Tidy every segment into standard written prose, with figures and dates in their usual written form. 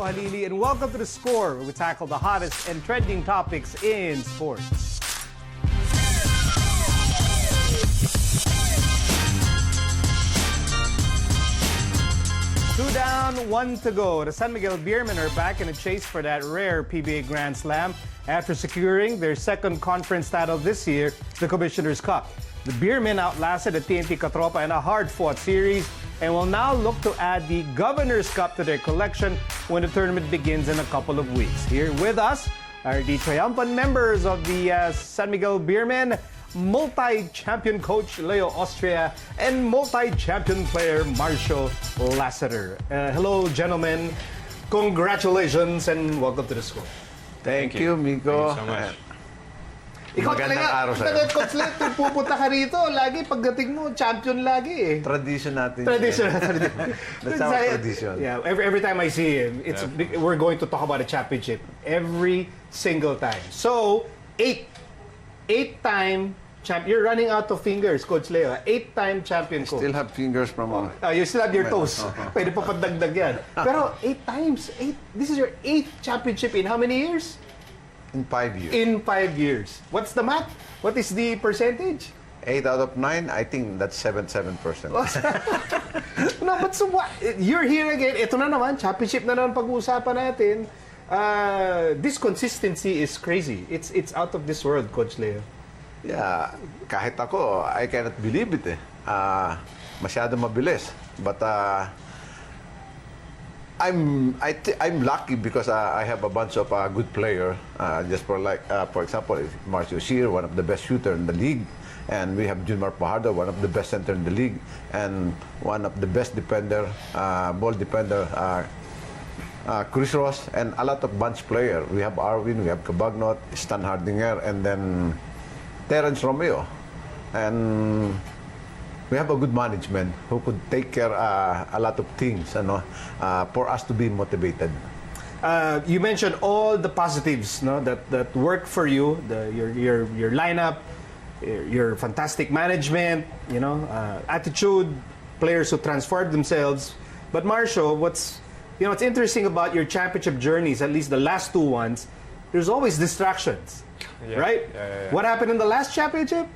po Halili, and welcome to The Score, where we tackle the hottest and trending topics in sports. Two down, one to go. The San Miguel Beermen are back in a chase for that rare PBA Grand Slam after securing their second conference title this year, the Commissioner's Cup. The Beermen outlasted the TNT Catropa in a hard-fought series and will now look to add the Governor's Cup to their collection when the tournament begins in a couple of weeks. Here with us are the triumphant members of the San Miguel Beermen, multi-champion coach Leo Austria, and multi-champion player Marcio Lassiter. Hello, gentlemen. Congratulations and welcome to The Score. Thank you, Miko. Thank you so much. Ikaw Magandang talaga, araw sa'yo. Coach Let, pupunta ka rito. Lagi, pagdating mo, champion lagi eh. Tradition natin. Tradition. That's our tradition. Yeah, every time I see him, we're going to talk about a championship every single time. So, eight-time champion. You're running out of fingers, Coach Leo. Eight-time champion, Coach. Still have fingers from... You still have your toes. Pwede pa padagdag yan. Pero 8 times. This is your 8th championship in how many years? In 5 years. In 5 years. What's the math? What is the percentage? 8 out of 9, I think that's 77%. No, but so what? You're here again. Ito na naman, championship na naman pag-uusapan natin. This consistency is crazy. It's out of this world, Coach Leo. Yeah, kahit ako, I cannot believe it eh. Masyado mabilis. But I'm lucky because I have a bunch of good players. Just for example, Marcio here, one of the best shooter in the league, and we have Junmar Pajardo, one of the best center in the league, and one of the best defender, ball defender, Chris Ross, and a lot of bunch player. We have Arvin, we have Cabagnot, Stan Hardinger, and then Terence Romeo, and we have a good management who could take care a lot of things, for us to be motivated. You mentioned all the positives, no, that work for you, your lineup, your fantastic management, attitude, players who transformed themselves. But Marcio, what's interesting about your championship journeys, at least the last two ones, there's always distractions, right? Yeah. What happened in the last championship?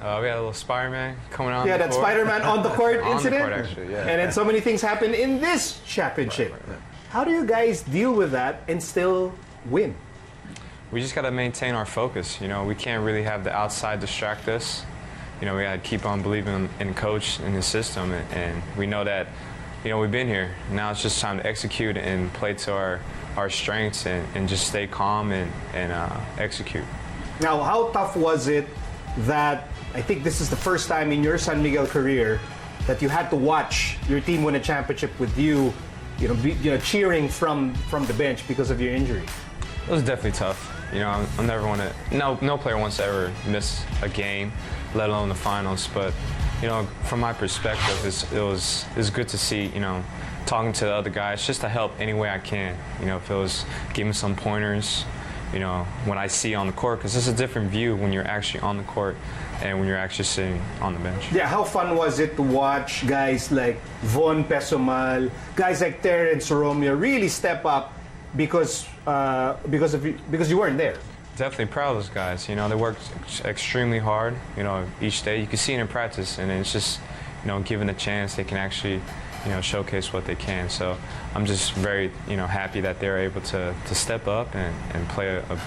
We had a little Spider-Man coming out. Yeah, that Spider-Man on the court On incident. the court, actually, yeah. And then so many things happen in this championship. Right. How do you guys deal with that and still win? We just got to maintain our focus. We can't really have the outside distract us. We got to keep on believing in coach and his system, and we know that, we've been here. Now it's just time to execute and play to our strengths and just stay calm and execute. Now, how tough was it that I think this is the first time in your San Miguel career that you had to watch your team win a championship with you, cheering from the bench because of your injury? It was definitely tough. I'm never want to. No player wants to ever miss a game, let alone the finals. But from my perspective, it was good to see. Talking to the other guys just to help any way I can. If it was giving some pointers. When I see on the court, because it's a different view when you're actually on the court and when you're actually sitting on the bench. Yeah, how fun was it to watch guys like Von Pesomal, guys like Terence Romeo really step up because you weren't there? Definitely proud of those guys. They worked extremely hard. Each day you can see it in practice, and it's just given a chance they can actually showcase what they can. So I'm just very happy that they're able to step up and play a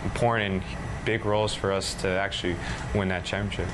important and big roles for us to actually win that championship.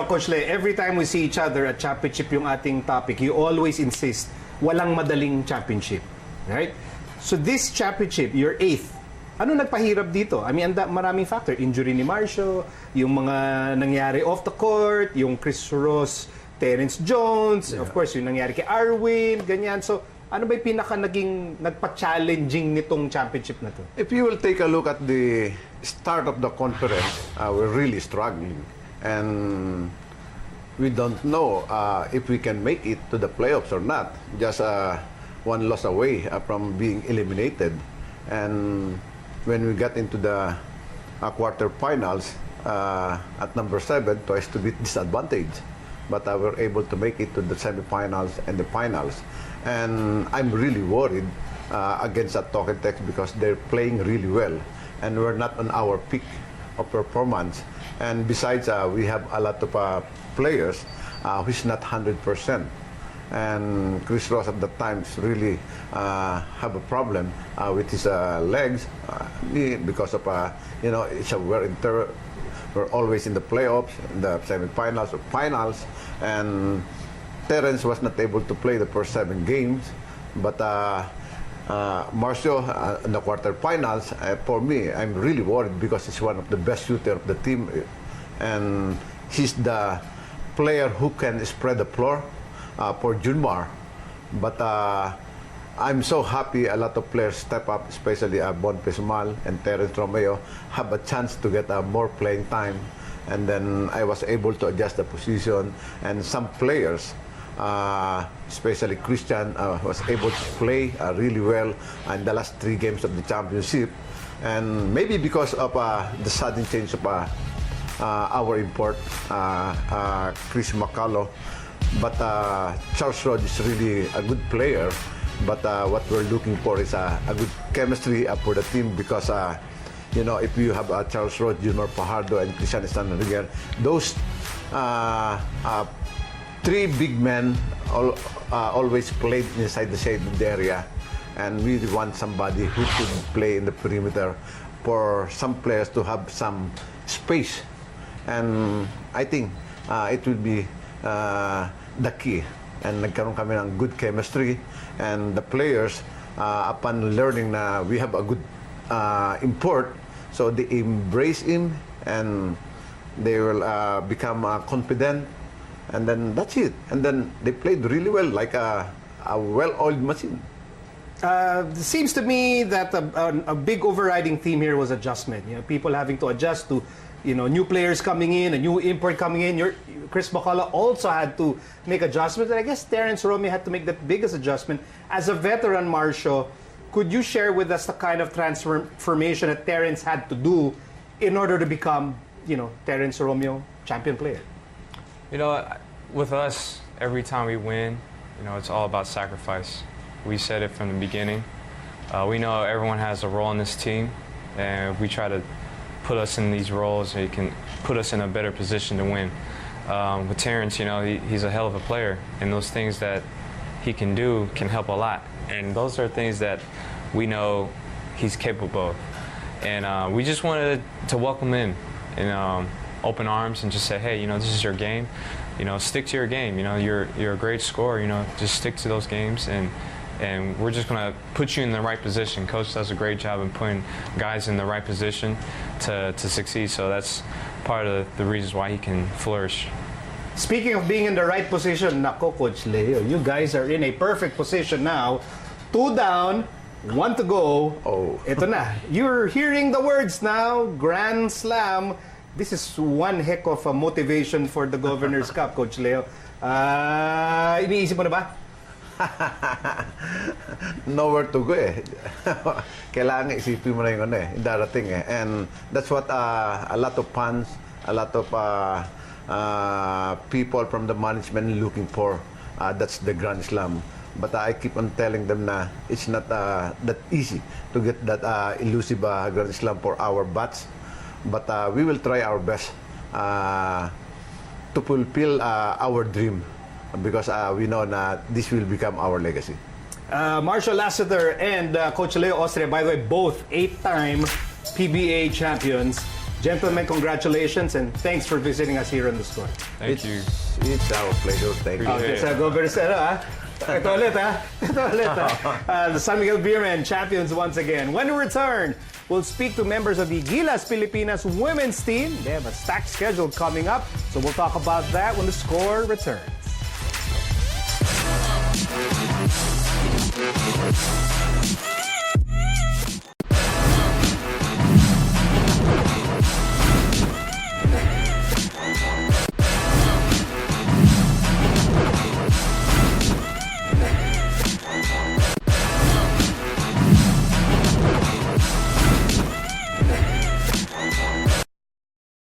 Coach Le, every time we see each other at championship yung ating topic, you always insist, walang madaling championship. Right? So this championship, your 8th, ano nagpahirap dito? I mean, maraming factor. Injury ni Marcio, yung mga nangyari off the court, yung Chris Ross, Terence Jones, of course, yung nangyari kay Arwin, ganyan. So, ano ba yung nagpa-challenging nitong championship na to? If you will take a look at the start of the conference, we're really struggling. And we don't know if we can make it to the playoffs or not. Just one loss away from being eliminated. And when we got into the quarterfinals, at number 7, twice to beat disadvantage. But we were able to make it to the semifinals and the finals. And I'm really worried against Tokentex because they're playing really well, and we're not on our peak of performance. And besides, we have a lot of players who's not 100%. And Chris Ross at the times really have a problem with his legs because of we're always in the playoffs, in the semifinals or finals, and Terence was not able to play the first 7 games, but Marcio in the quarterfinals, for me, I'm really worried because he's one of the best shooters of the team, and he's the player who can spread the floor for Junmar. But I'm so happy a lot of players step up, especially Bon Pesmal and Terence Romeo, have a chance to get more playing time. And then I was able to adjust the position, and some players, especially Christian, was able to play really well in the last 3 games of the championship. And maybe because of the sudden change of our import, Chris McCullough. But Charles Rod is really a good player. But what we're looking for is a good chemistry for the team because, if you have Charles Rod, Junior Fajardo, and Cristian Stanriger, those 3 big men always played inside the shaded area. And we want somebody who could play in the perimeter for some players to have some space. And I think it will be the key. And nagkaroon kami ng good chemistry, and the players, upon learning na we have a good import, so they embrace him and they will become confident, and then that's it. And then they played really well, like a well-oiled machine. It seems to me that a big overriding theme here was adjustment. People having to adjust to new players coming in, a new import coming in. Chris McCullough also had to make adjustments, and I guess Terence Romeo had to make the biggest adjustment. As a veteran, Marcio, could you share with us the kind of transformation that Terence had to do in order to become, Terence Romeo champion player? With us, every time we win, it's all about sacrifice. We said it from the beginning. We know everyone has a role in this team, and we try to put us in these roles so he can put us in a better position to win. With Terence, he's a hell of a player, and those things that he can do can help a lot. And those are things that we know he's capable of. And we just wanted to welcome him in open arms and just say, hey, this is your game. Stick to your game. You're a great scorer. Just stick to those games, and we're just going to put you in the right position. Coach does a great job in putting guys in the right position to succeed. So that's part of the reasons why he can flourish. Speaking of being in the right position, nako, Coach Leo, you guys are in a perfect position now. 2 down, 1 to go. Oh. Ito na. You're hearing the words now. Grand Slam. This is one heck of a motivation for the Governor's Cup, Coach Leo. Iniisip mo na ba? Nowhere to go Kailangan isipin mo na yung darating And that's what a lot of fans, a lot of people from the management looking for. That's the Grand Slam. But I keep on telling them na it's not that easy to get that elusive Grand Slam for our bats. But we will try our best to fulfill our dream, because we know that this will become our legacy. Marcio Lassiter and Coach Leo Austria, by the way, both 8-time PBA champions. Gentlemen, congratulations, and thanks for visiting us here on The Score. Thank you. It's our pleasure. Thank you. Okay, so Governor's Ito ulit, the San Miguel Beermen champions once again. When we return, we'll speak to members of the Gilas Pilipinas women's team. They have a stacked schedule coming up, so we'll talk about that when The Score returns.